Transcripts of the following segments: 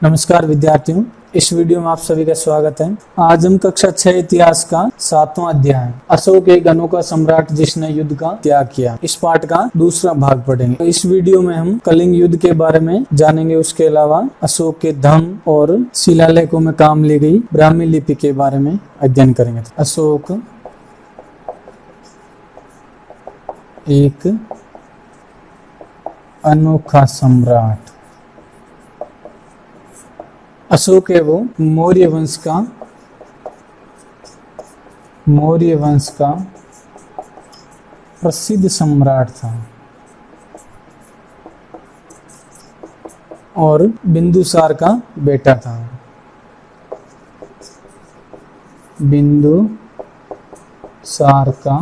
नमस्कार विद्यार्थियों, इस वीडियो में आप सभी का स्वागत है। आज हम कक्षा 6 इतिहास का 7वां अध्याय अशोक एक अनोखा सम्राट जिसने युद्ध का त्याग किया, इस पाठ का दूसरा भाग पढ़ेंगे। तो इस वीडियो में हम कलिंग युद्ध के बारे में जानेंगे। उसके अलावा अशोक के धम्म और शिलालेखों में काम ली गई ब्राह्मी लिपि के बारे में अध्ययन करेंगे। अशोक एक अनोखा सम्राट। अशोक है वो मौर्य वंश का प्रसिद्ध सम्राट था और बिंदुसार का बेटा था। बिंदुसार का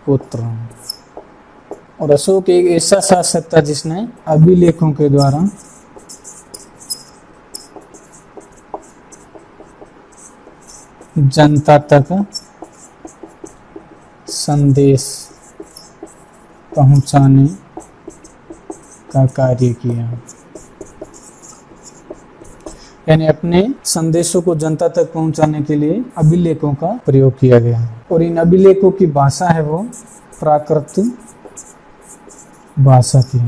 पुत्र। और अशोक एक ऐसा शासक था जिसने अभिलेखों के द्वारा जनता तक संदेश पहुंचाने का कार्य किया, यानी अपने संदेशों को जनता तक पहुंचाने के लिए अभिलेखों का प्रयोग किया गया। और इन अभिलेखों की भाषा है वो प्राकृत भाषा थी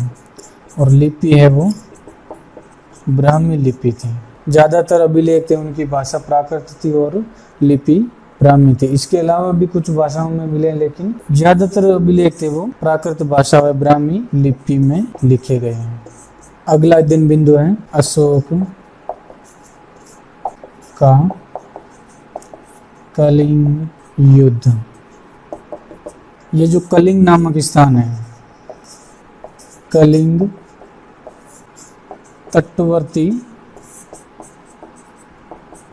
और लिपि है वो ब्राह्मी लिपि थी। ज्यादातर अभिलेख थे उनकी भाषा प्राकृत थी और लिपि ब्राह्मी थी। इसके अलावा भी कुछ भाषाओं में मिले, लेकिन ज्यादातर अभिलेख थे वो प्राकृत भाषा व ब्राह्मी लिपि में लिखे गए हैं। अगला दिन बिंदु है अशोक का कलिंग युद्ध। ये जो कलिंग नामक स्थान है, कलिंग तटवर्ती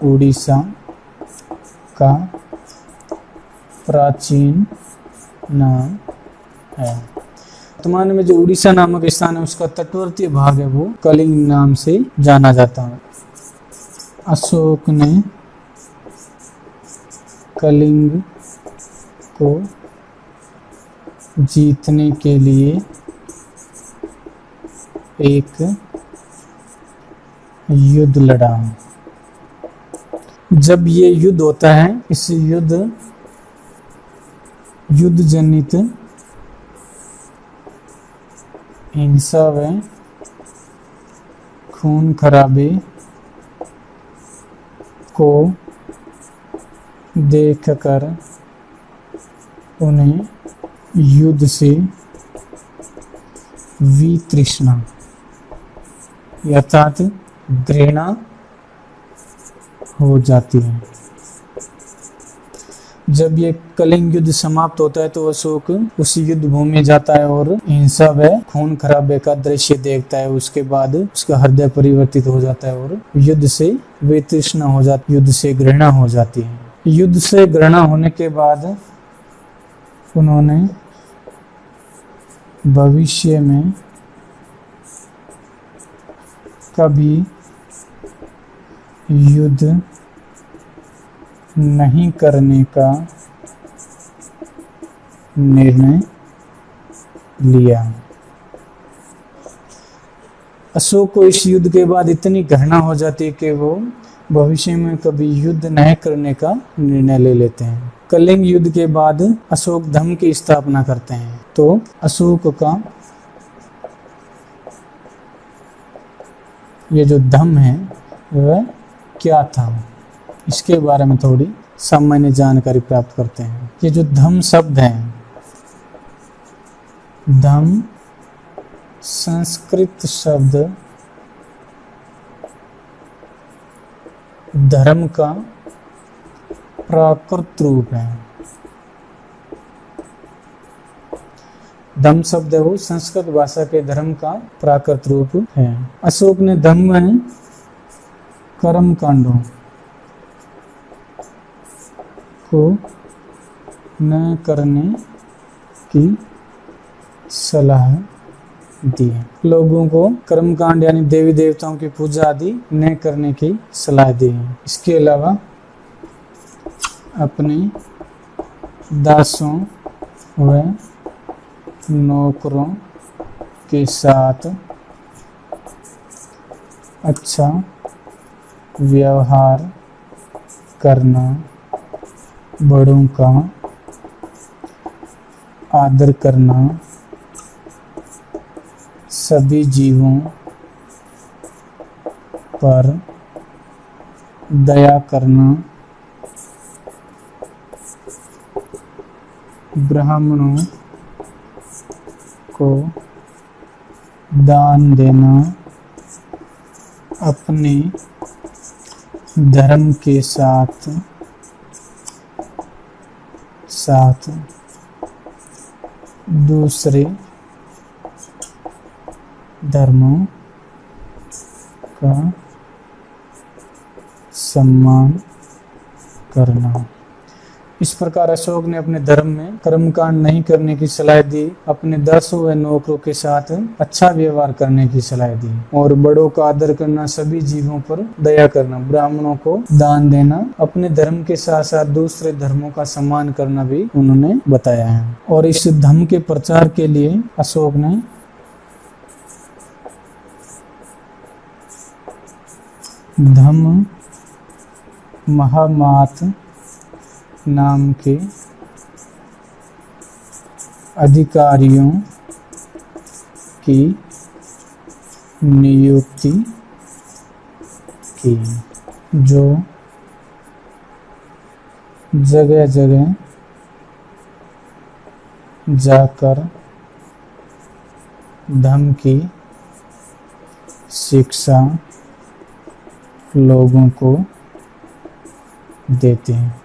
उड़ीसा का प्राचीन नाम है। वर्तमान में जो उड़ीसा नामक स्थान है उसका तटवर्तीय भाग है वो कलिंग नाम से जाना जाता है। अशोक ने कलिंग को जीतने के लिए एक युद्ध लड़ा। जब ये युद्ध होता है, इस युद्ध जनित हिंसा व खून खराबे को देखकर उन्हें युद्ध से वितृष्णा अर्थात घृणा हो जाती है। जब ये कलिंग युद्ध समाप्त होता है तो अशोक उस युद्ध भूमि में जाता है और हिंसा व खून खराबे का दृश्य देखता है। उसके बाद उसका हृदय परिवर्तित हो जाता है और युद्ध से वितृष्णा हो जाती, युद्ध से घृणा हो जाती है। युद्ध से घृणा होने के बाद उन्होंने भविष्य में कभी युद्ध नहीं करने का निर्णय लिया। अशोक को इस युद्ध के बाद इतनी घृणा हो जाती है कि वो भविष्य में कभी युद्ध नहीं करने का निर्णय ले लेते हैं। कलिंग युद्ध के बाद अशोक धम्म की स्थापना करते हैं। तो अशोक का ये जो धम्म है वह क्या था, इसके बारे में थोड़ी सामान्य जानकारी प्राप्त करते हैं। ये जो धम्म शब्द है, धम्म संस्कृत शब्द धर्म का प्राकृत रूप है। धम्म शब्द है वो संस्कृत भाषा के धर्म का प्राकृत रूप है। अशोक ने धम्म में कर्म कांडों को न करने की सलाह दी। लोगों को कर्म कांड यानी देवी देवताओं की पूजा आदि न करने की सलाह दी। इसके अलावा अपने दासों व नौकरों के साथ अच्छा व्यवहार करना, बड़ों का आदर करना, सभी जीवों पर दया करना, ब्राह्मणों को दान देना, अपने धर्म के साथ साथ दूसरे धर्मों का सम्मान करना। इस प्रकार अशोक ने अपने धर्म में कर्मकांड नहीं करने की सलाह दी, अपने दासों व नौकरों के साथ अच्छा व्यवहार करने की सलाह दी और बड़ों का आदर करना, सभी जीवों पर दया करना, ब्राह्मणों को दान देना, अपने धर्म के साथ साथ दूसरे धर्मों का सम्मान करना भी उन्होंने बताया है। और इस धर्म के प्रचार के लिए अशोक ने धम्म महामात नाम के अधिकारियों की नियुक्ति की, जो जगह जगह जाकर धम्म की शिक्षा लोगों को देते हैं।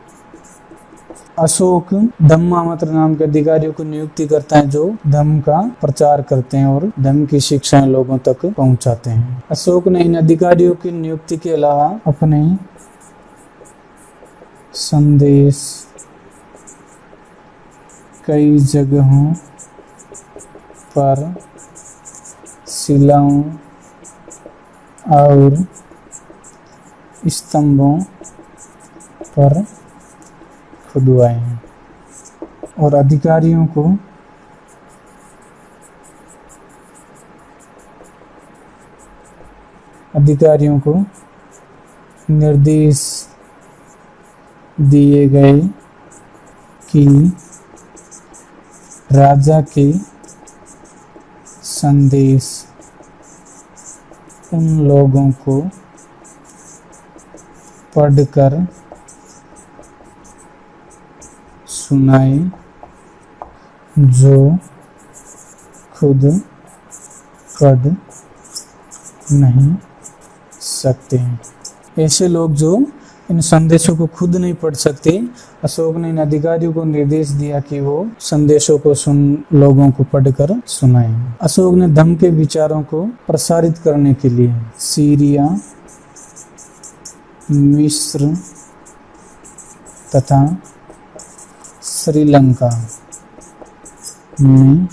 अशोक धम्मामत्र नाम के अधिकारियों को नियुक्ति करता है जो धम्म का प्रचार करते हैं और धम्म की शिक्षाएं लोगों तक पहुंचाते हैं। अशोक ने इन अधिकारियों की नियुक्ति के अलावा अपने संदेश कई जगहों पर शिलाओं और स्तंभों पर खुदवाए हैं और अधिकारियों को निर्देश दिए गए कि राजा के संदेश उन लोगों को पढ़कर सुनाए जो खुद पढ़ नहीं सकते हैं। ऐसे लोग जो इन संदेशों को खुद नहीं पढ़ सकते, अशोक ने इन अधिकारियों को निर्देश दिया कि वो संदेशों को लोगों को पढ़कर सुनाएं। अशोक ने धम्म के विचारों को प्रसारित करने के लिए सीरिया, मिस्र तथा श्रीलंका में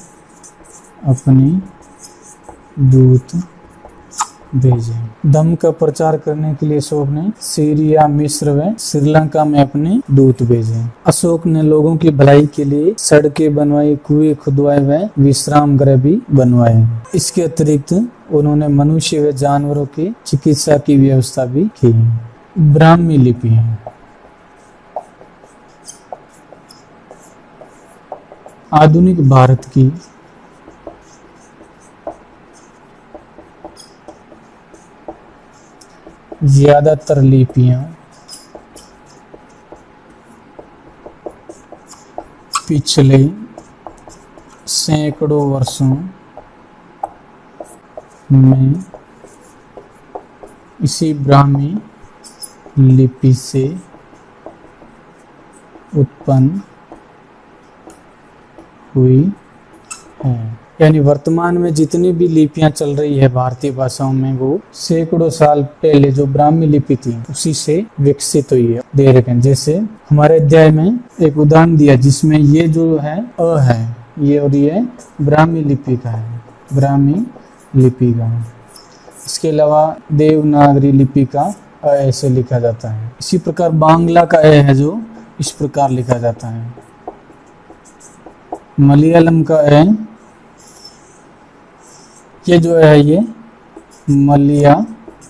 अपने दूत भेजे। धम्म का प्रचार करने के लिए अशोक ने सीरिया, मिस्र व श्रीलंका में अपने दूत भेजे। अशोक ने लोगों की भलाई के लिए सड़कें बनवाई, कुएं खुदवाए व विश्राम गृह भी बनवाए। इसके अतिरिक्त उन्होंने मनुष्य व जानवरों की चिकित्सा की व्यवस्था भी की। ब्राह्मी लिपि आधुनिक भारत की ज्यादातर लिपियां पिछले सैकड़ों वर्षों में इसी ब्राह्मी लिपि से उत्पन्न हुई है। यानी वर्तमान में जितनी भी लिपियां चल रही है भारतीय भाषाओं में, वो सैकड़ों साल पहले जो ब्राह्मी लिपि थी उसी से विकसित हुई है। दे रखे हैं, जैसे हमारे अध्याय में एक उदाहरण दिया जिसमें ये जो है अ है, ये और ये ब्राह्मी लिपि का है, ब्राह्मी लिपि का। इसके अलावा देवनागरी लिपि का अ ऐसे लिखा जाता है। इसी प्रकार बांग्ला का अ है जो इस प्रकार लिखा जाता है। मलयालम का अ, ये जो है ये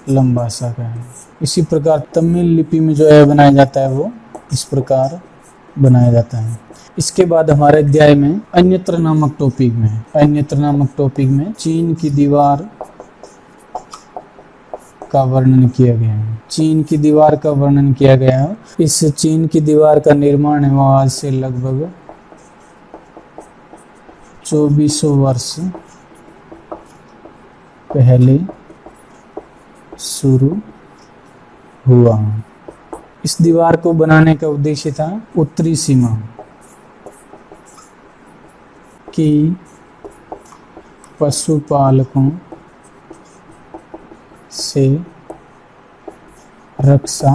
लंबा सा का है। इसी प्रकार तमिल लिपि में जो है बनाया जाता है वो इस प्रकार बनाया जाता है। इसके बाद हमारे अध्याय में अन्यत्र नामक टॉपिक में अन्यत्र नामक टॉपिक में चीन की दीवार का वर्णन किया गया है। चीन की दीवार का वर्णन किया गया है। इस चीन की दीवार का निर्माण है वो आज से लगभग 2400 वर्ष पहले शुरू हुआ। इस दीवार को बनाने का उद्देश्य था उत्तरी सीमा की पशुपालकों से रक्षा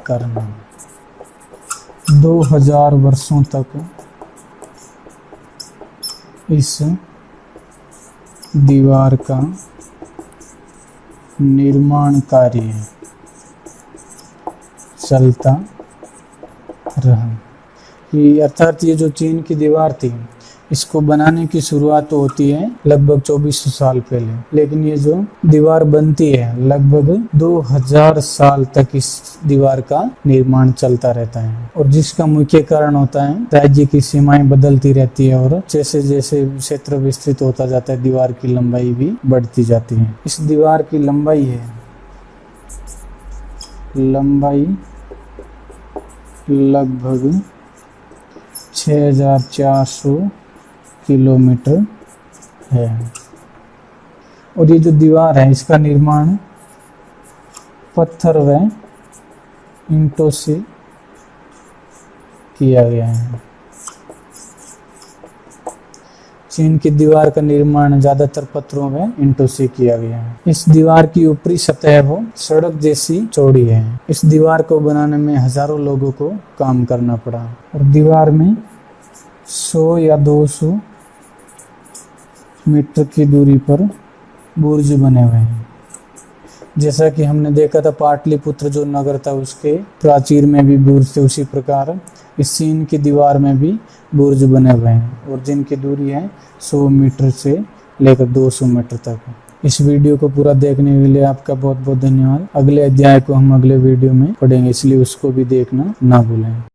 करना। 2000 वर्षों तक इस दीवार का निर्माण कार्य चलता रहा। ये अर्थात ये जो चीन की दीवार थी इसको बनाने की शुरुआत तो होती है लगभग 2400 साल पहले, लेकिन ये जो दीवार बनती है लगभग 2000 साल तक इस दीवार का निर्माण चलता रहता है। और जिसका मुख्य कारण होता है राज्य की सीमाएं बदलती रहती है और जैसे जैसे क्षेत्र विस्तृत होता जाता है दीवार की लंबाई भी बढ़ती जाती है। इस दीवार की लंबाई है लगभग 6400 किलोमीटर है। और ये जो दीवार है इसका निर्माण पत्थर व ईंटों से किया गया है। चीन की दीवार का निर्माण ज्यादातर पत्थरों व ईंटों से किया गया है। इस दीवार की ऊपरी सतह वो सड़क जैसी चौड़ी है। इस दीवार को बनाने में हजारों लोगों को काम करना पड़ा और दीवार में 100 या 200 मीटर की दूरी पर बुर्ज बने हुए हैं। जैसा कि हमने देखा था पाटलिपुत्र जो नगर था उसके प्राचीर में भी बुर्ज थे, उसी प्रकार इस चीन की दीवार में भी बुर्ज बने हुए हैं और जिनकी दूरी है 100 मीटर से लेकर 200 मीटर तक। इस वीडियो को पूरा देखने के लिए आपका बहुत बहुत धन्यवाद। अगले अध्याय को हम अगले वीडियो में पढ़ेंगे, इसलिए उसको भी देखना ना भूलें।